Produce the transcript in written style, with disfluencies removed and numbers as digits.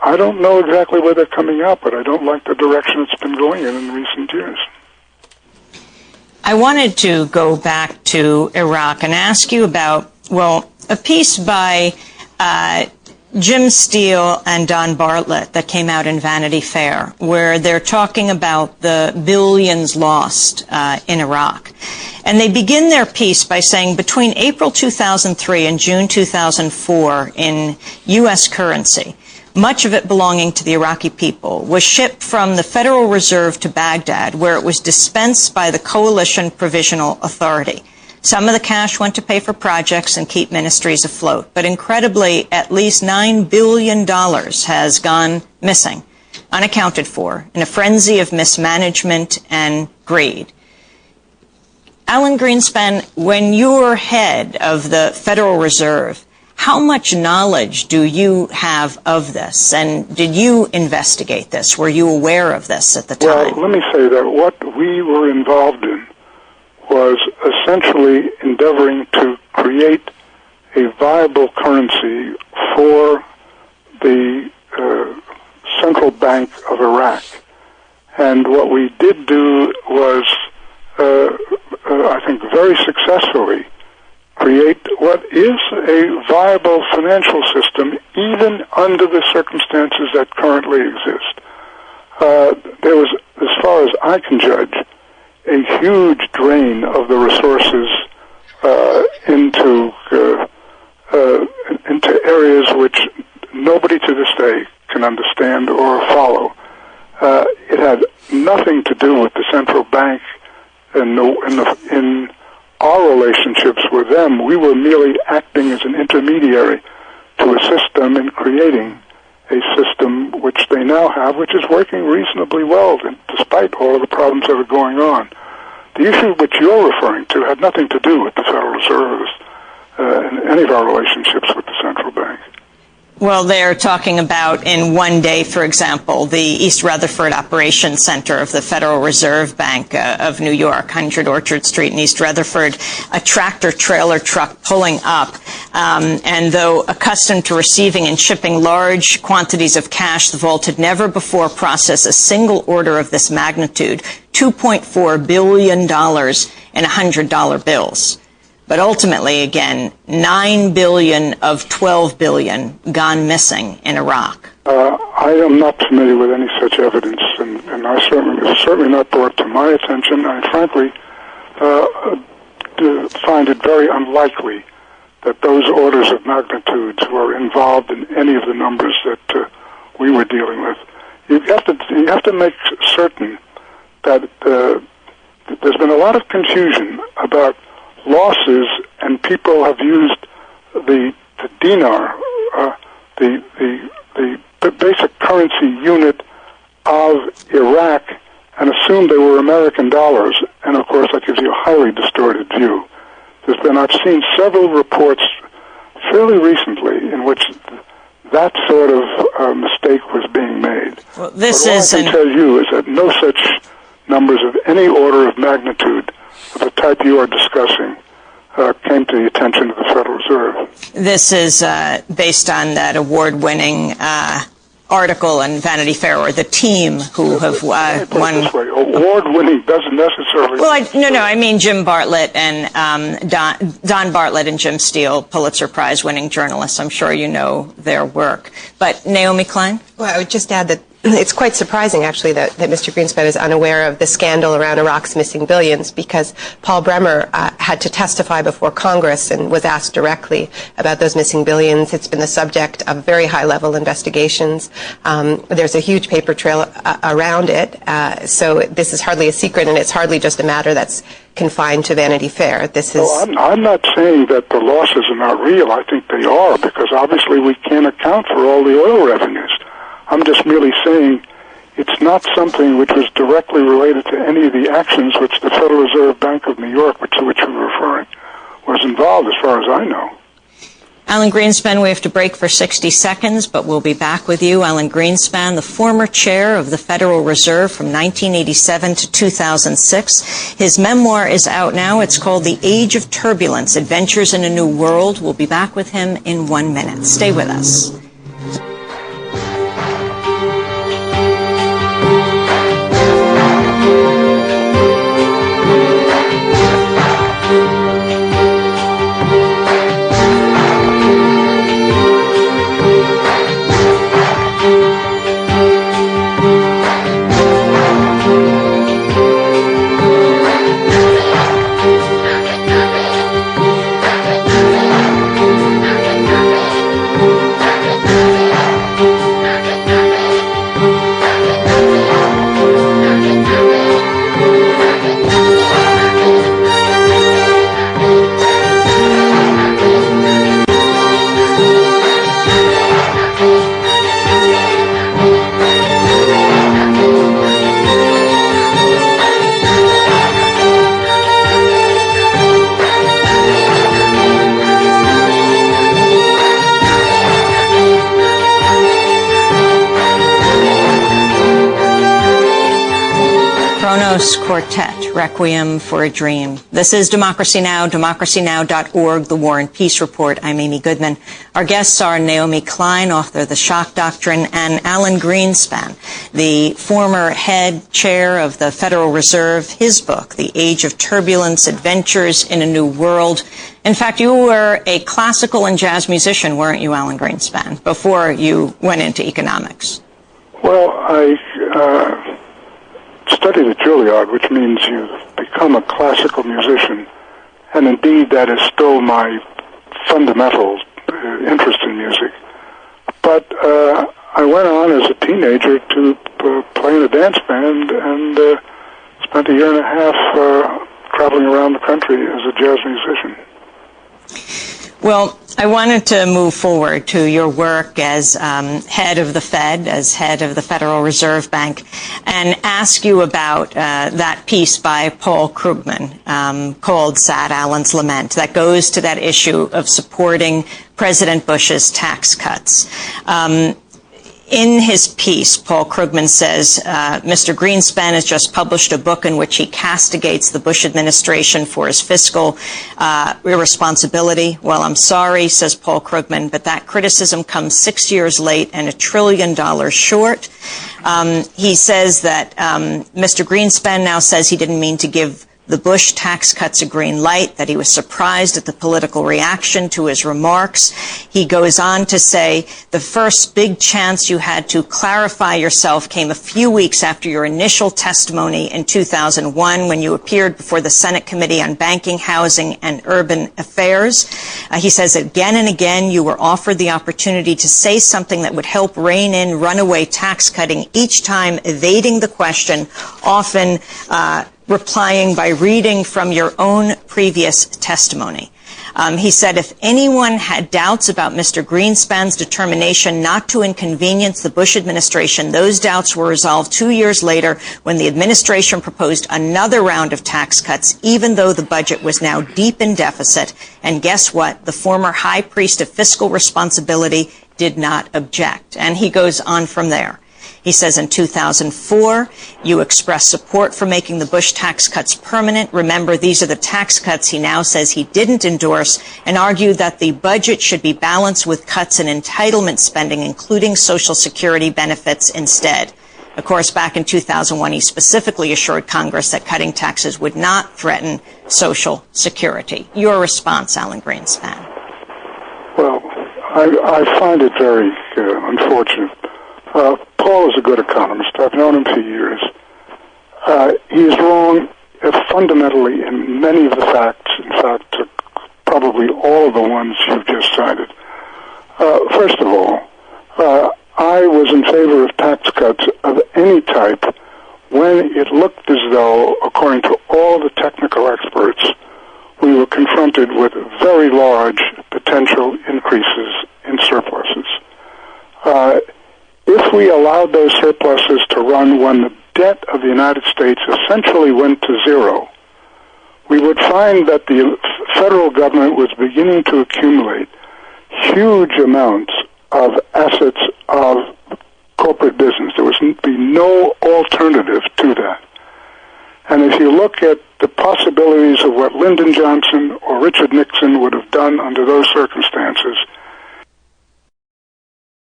I don't know exactly where they're coming out, but I don't like the direction it's been going in recent years. I wanted to go back to Iraq and ask you about, well, a piece by Jim Steele and Don Bartlett that came out in Vanity Fair, where they're talking about the billions lost in Iraq. And they begin their piece by saying between April 2003 and June 2004 in U.S. currency, much of it belonging to the Iraqi people, was shipped from the Federal Reserve to Baghdad, where it was dispensed by the Coalition Provisional Authority. Some of the cash went to pay for projects and keep ministries afloat. But incredibly, at least $9 billion has gone missing, unaccounted for, in a frenzy of mismanagement and greed. Alan Greenspan, when you're head of the Federal Reserve, how much knowledge do you have of this? And did you investigate this? Were you aware of this at the time? Well, let me say that what we were involved in was essentially endeavoring to create a viable currency for the Central Bank of Iraq. And what we did do was, I think very successfully, create what is a viable financial system even under the circumstances that currently exist. There was, as far as I can judge, a huge drain of the resources into areas which nobody to this day can understand or follow. It had nothing to do with the central bank in our relationships with them. We were merely acting as an intermediary to assist them in creating a system which they now have, which is working reasonably well, despite all of the problems that are going on. The issue which you're referring to had nothing to do with the Federal Reserve and any of our relationships with the central bank. Well, they're talking about, in one day, for example, the East Rutherford Operations Center of the Federal Reserve Bank of New York, 100 Orchard Street in East Rutherford, a tractor-trailer truck pulling up. And though accustomed to receiving and shipping large quantities of cash, the vault had never before processed a single order of this magnitude, $2.4 billion in $100 bills. But ultimately, again, $9 billion of $12 billion gone missing in Iraq. I am not familiar with any such evidence, and it's certainly not brought to my attention. I frankly find it very unlikely that those orders of magnitudes were involved in any of the numbers that we were dealing with. You have to make certain that there's been a lot of confusion about losses, and people have used the dinar, the basic currency unit of Iraq, and assumed they were American dollars. And of course, that gives you a highly distorted view. I've seen several reports fairly recently in which that sort of mistake was being made. Well, all I can tell you is that no such numbers of any order of magnitude of the type you are discussing came to the attention of the Federal Reserve. This is based on that award-winning article in Vanity Fair, or the team who have won. Award-winning doesn't necessarily. Well, I mean Jim Bartlett and Don Bartlett and Jim Steele, Pulitzer Prize-winning journalists. I'm sure you know their work. But NAOMI KLEIN? Well, I would just add that it's quite surprising, actually, that Mr. Greenspan is unaware of the scandal around Iraq's missing billions, because Paul Bremer had to testify before Congress and was asked directly about those missing billions. It's been the subject of very high-level investigations. There's a huge paper trail around it, so this is hardly a secret, and it's hardly just a matter that's confined to Vanity Fair. This is. Well, I'm not saying that the losses are not real. I think they are, because obviously we can't account for all the oil revenues. I'm just merely saying it's not something which was directly related to any of the actions which the Federal Reserve Bank of New York, to which you're referring, was involved, as far as I know. Alan Greenspan, we have to break for 60 seconds, but we'll be back with you. Alan Greenspan, the former chair of the Federal Reserve from 1987 to 2006. His memoir is out now. It's called The Age of Turbulence, Adventures in a New World. We'll be back with him in 1 minute. Stay with us. Kronos Quartet, Requiem for a Dream. This is Democracy Now!, democracynow.org, The War and Peace Report. I'm Amy Goodman. Our guests are NAOMI KLEIN, author of The Shock Doctrine, and Alan Greenspan, the former head chair of the Federal Reserve. His book, The Age of Turbulence, Adventures in a New World. In fact, you were a classical and jazz musician, weren't you, Alan Greenspan, before you went into economics? Well, I studied at Juilliard, which means you become a classical musician, and indeed that is still my fundamental interest in music. But I went on as a teenager to play in a dance band and spent a year and a half traveling around the country as a jazz musician. Well, I wanted to move forward to your work as head of the Fed, as head of the Federal Reserve Bank, and ask you about that piece by Paul Krugman called Sad Alan's Lament, that goes to that issue of supporting President Bush's tax cuts. In his piece, Paul Krugman says, Mr. Greenspan has just published a book in which he castigates the Bush administration for his fiscal irresponsibility. Well, I'm sorry, says Paul Krugman, but that criticism comes 6 years late and $1 trillion short. He says that Mr. Greenspan now says he didn't mean to give the Bush tax cuts a green light, that he was surprised at the political reaction to his remarks. He goes on to say, the first big chance you had to clarify yourself came a few weeks after your initial testimony in 2001 when you appeared before the Senate Committee on Banking, Housing, and Urban Affairs. He says again and again you were offered the opportunity to say something that would help rein in runaway tax cutting, each time evading the question, often replying by reading from your own previous testimony. He said if anyone had doubts about Mr. Greenspan's determination not to inconvenience the Bush administration, those doubts were resolved 2 years later when the administration proposed another round of tax cuts, even though the budget was now deep in deficit. And guess what? The former high priest of fiscal responsibility did not object. And he goes on from there. He says in 2004, you expressed support for making the Bush tax cuts permanent. Remember, these are the tax cuts he now says he didn't endorse, and argued that the budget should be balanced with cuts in entitlement spending, including Social Security benefits instead. Of course, back in 2001, he specifically assured Congress that cutting taxes would not threaten Social Security. Your response, Alan Greenspan? Well, I find it very unfortunate. Paul is a good economist. I've known him for years. He is wrong fundamentally in many of the facts, in fact, probably all of the ones you've just cited. First of all, I was in favor of tax cuts of any type when it looked as though, according to all the technical experts, we were confronted with very large potential increases in surpluses. If we allowed those surpluses to run when the debt of the United States essentially went to zero, we would find that the federal government was beginning to accumulate huge amounts of assets of corporate business. There would be no alternative to that. And if you look at the possibilities of what Lyndon Johnson or Richard Nixon would have done under those circumstances,